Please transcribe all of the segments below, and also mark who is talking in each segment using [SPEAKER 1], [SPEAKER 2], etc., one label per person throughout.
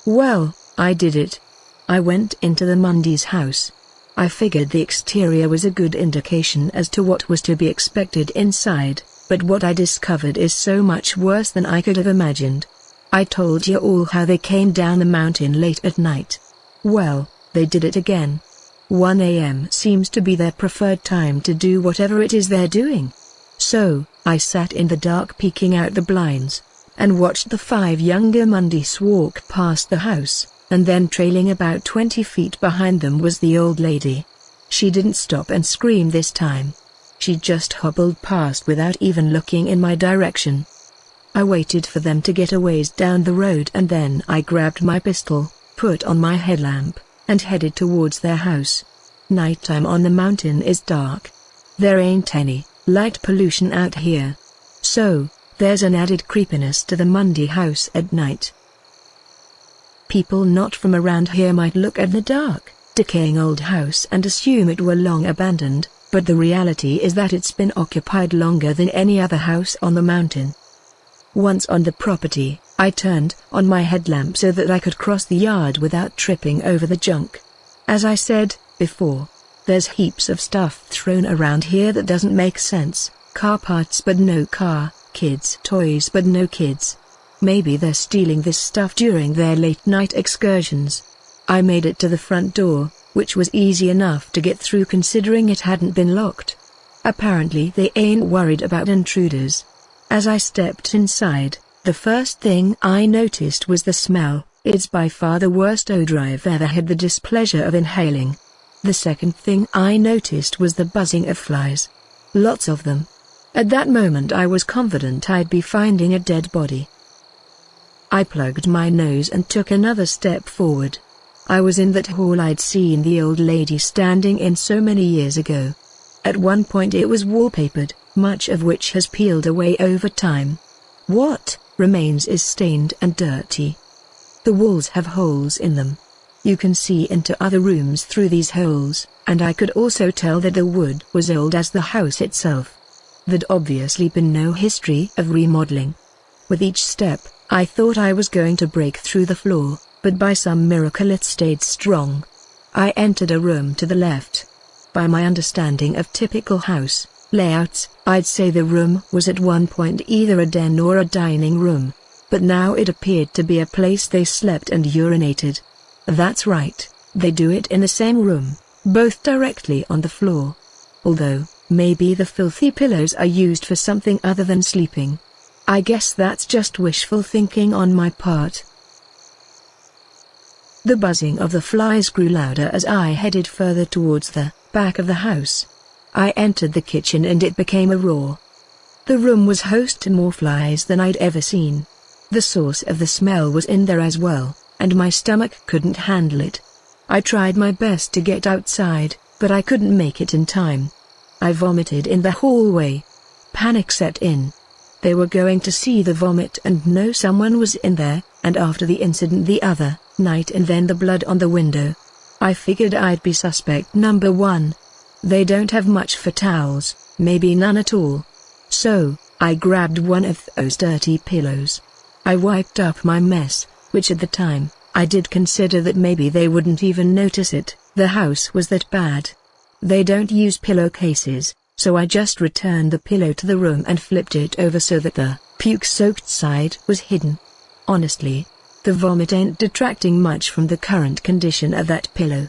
[SPEAKER 1] Well, I did it. I went into the Mundy's house. I figured the exterior was a good indication as to what was to be expected inside, but what I discovered is so much worse than I could have imagined. I told you all how they came down the mountain late at night. Well, they did it again. 1 a.m. seems to be their preferred time to do whatever it is they're doing. So, I sat in the dark peeking out the blinds, and watched the 5 younger Mundys walk past the house, and then trailing about 20 feet behind them was the old lady. She didn't stop and scream this time. She just hobbled past without even looking in my direction. I waited for them to get a ways down the road and then I grabbed my pistol, put on my headlamp, and headed towards their house. Nighttime on the mountain is dark. There ain't any light pollution out here. So, there's an added creepiness to the Mundy house at night. People not from around here might look at the dark, decaying old house and assume it were long abandoned, but the reality is that it's been occupied longer than any other house on the mountain. Once on the property, I turned on my headlamp so that I could cross the yard without tripping over the junk. As I said before, there's heaps of stuff thrown around here that doesn't make sense. Car parts but no car, kids' toys but no kids. Maybe they're stealing this stuff during their late-night excursions. I made it to the front door, which was easy enough to get through considering it hadn't been locked. Apparently they ain't worried about intruders. As I stepped inside, the first thing I noticed was the smell. It's by far the worst odor I've ever had the displeasure of inhaling. The second thing I noticed was the buzzing of flies. Lots of them. At that moment I was confident I'd be finding a dead body. I plugged my nose and took another step forward. I was in that hall I'd seen the old lady standing in so many years ago. At one point it was wallpapered, much of which has peeled away over time. What remains is stained and dirty. The walls have holes in them. You can see into other rooms through these holes, and I could also tell that the wood was old as the house itself. There'd obviously been no history of remodeling. With each step, I thought I was going to break through the floor, but by some miracle it stayed strong. I entered a room to the left. By my understanding of typical house layouts, I'd say the room was at one point either a den or a dining room, but now it appeared to be a place they slept and urinated. That's right, they do it in the same room, both directly on the floor. Although, maybe the filthy pillows are used for something other than sleeping. I guess that's just wishful thinking on my part. The buzzing of the flies grew louder as I headed further towards the back of the house. I entered the kitchen and it became a roar. The room was host to more flies than I'd ever seen. The source of the smell was in there as well, and my stomach couldn't handle it. I tried my best to get outside, but I couldn't make it in time. I vomited in the hallway. Panic set in. They were going to see the vomit and know someone was in there, and after the incident the other night and then the blood on the window. I figured I'd be suspect number 1. They don't have much for towels, maybe none at all. So, I grabbed one of those dirty pillows. I wiped up my mess, which at the time, I did consider that maybe they wouldn't even notice it, the house was that bad. They don't use pillowcases, so I just returned the pillow to the room and flipped it over so that the puke-soaked side was hidden. Honestly, the vomit ain't detracting much from the current condition of that pillow.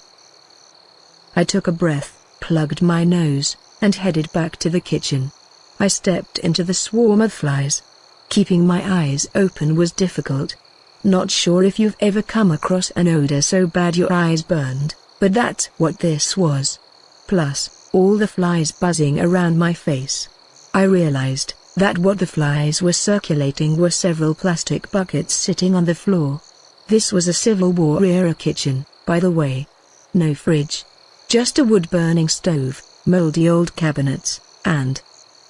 [SPEAKER 1] I took a breath, plugged my nose, and headed back to the kitchen. I stepped into the swarm of flies. Keeping my eyes open was difficult. Not sure if you've ever come across an odor so bad your eyes burned, but that's what this was. Plus, all the flies buzzing around my face. I realized that what the flies were circulating were several plastic buckets sitting on the floor. This was a Civil War era kitchen, by the way. No fridge. Just a wood-burning stove, moldy old cabinets, and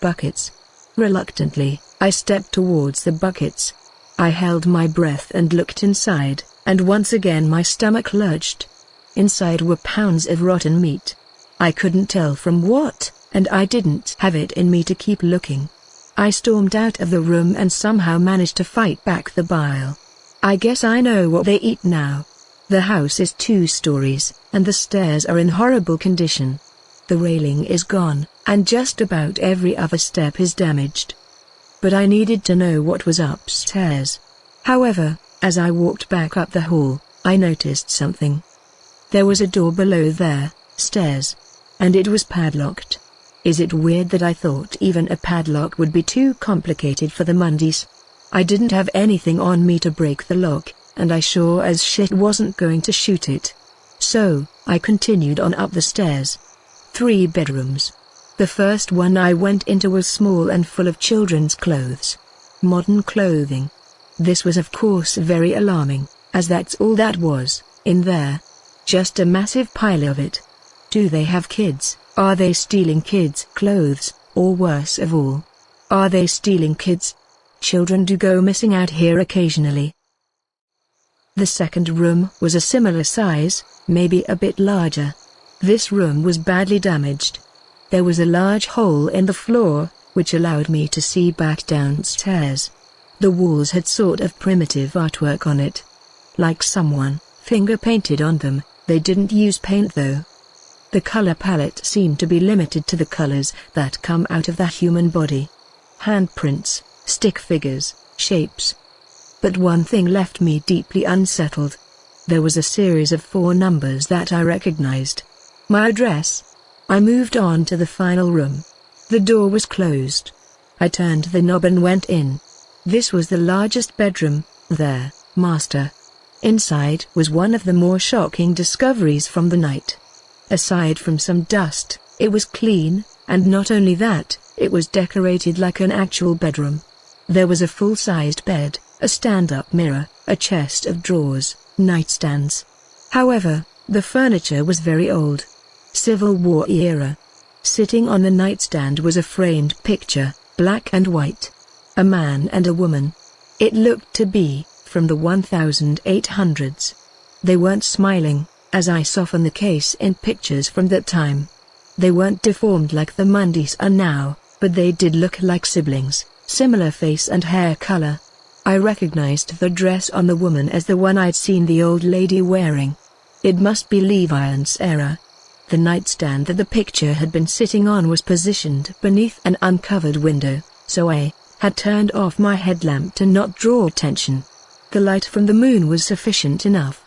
[SPEAKER 1] buckets. Reluctantly, I stepped towards the buckets. I held my breath and looked inside, and once again my stomach lurched. Inside were pounds of rotten meat. I couldn't tell from what, and I didn't have it in me to keep looking. I stormed out of the room and somehow managed to fight back the bile. I guess I know what they eat now. The house is 2 stories, and the stairs are in horrible condition. The railing is gone, and just about every other step is damaged. But I needed to know what was upstairs. However, as I walked back up the hall, I noticed something. There was a door below there, stairs. And it was padlocked. Is it weird that I thought even a padlock would be too complicated for the Mundys? I didn't have anything on me to break the lock, and I sure as shit wasn't going to shoot it. So, I continued on up the stairs. 3 bedrooms. The first one I went into was small and full of children's clothes. Modern clothing. This was of course very alarming, as that's all that was in there. Just a massive pile of it. Do they have kids? Are they stealing kids' clothes, or worse of all? Are they stealing kids? Children do go missing out here occasionally. The second room was a similar size, maybe a bit larger. This room was badly damaged. There was a large hole in the floor, which allowed me to see back downstairs. The walls had sort of primitive artwork on it. Like someone finger painted on them. They didn't use paint though. The color palette seemed to be limited to the colors that come out of the human body. Handprints, stick figures, shapes. But one thing left me deeply unsettled. There was a series of 4 numbers that I recognized. My address. I moved on to the final room. The door was closed. I turned the knob and went in. This was the largest bedroom there, master. Inside was one of the more shocking discoveries from the night. Aside from some dust, it was clean, and not only that, it was decorated like an actual bedroom. There was a full-sized bed, a stand-up mirror, a chest of drawers, nightstands. However, the furniture was very old. Civil War era. Sitting on the nightstand was a framed picture, black and white. A man and a woman. It looked to be from the 1800s. They weren't smiling, as I saw from the case in pictures from that time. They weren't deformed like the Mundys are now, but they did look like siblings, similar face and hair color. I recognized the dress on the woman as the one I'd seen the old lady wearing. It must be Levian's era. The nightstand that the picture had been sitting on was positioned beneath an uncovered window, so I had turned off my headlamp to not draw attention. The light from the moon was sufficient enough.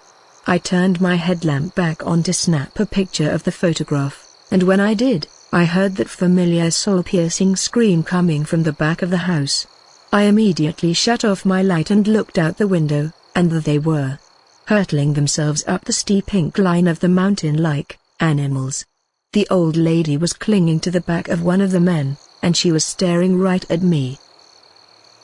[SPEAKER 1] I turned my headlamp back on to snap a picture of the photograph, and when I did, I heard that familiar soul-piercing scream coming from the back of the house. I immediately shut off my light and looked out the window, and there they were, hurtling themselves up the steep incline of the mountain like animals. The old lady was clinging to the back of one of the men, and she was staring right at me.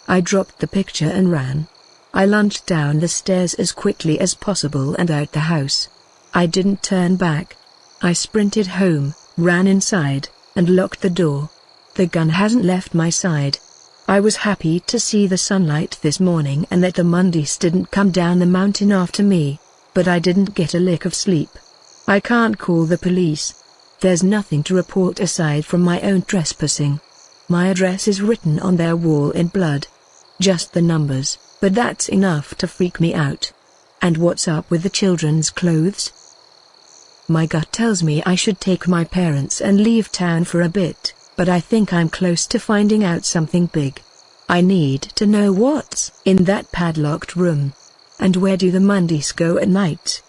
[SPEAKER 1] I dropped the picture and ran. I lunged down the stairs as quickly as possible and out the house. I didn't turn back. I sprinted home, ran inside, and locked the door. The gun hasn't left my side. I was happy to see the sunlight this morning and that the Mundys didn't come down the mountain after me, but I didn't get a lick of sleep. I can't call the police. There's nothing to report aside from my own trespassing. My address is written on their wall in blood. Just the numbers, but that's enough to freak me out. And what's up with the children's clothes? My gut tells me I should take my parents and leave town for a bit, but I think I'm close to finding out something big. I need to know what's in that padlocked room. And where do the Mundys go at night?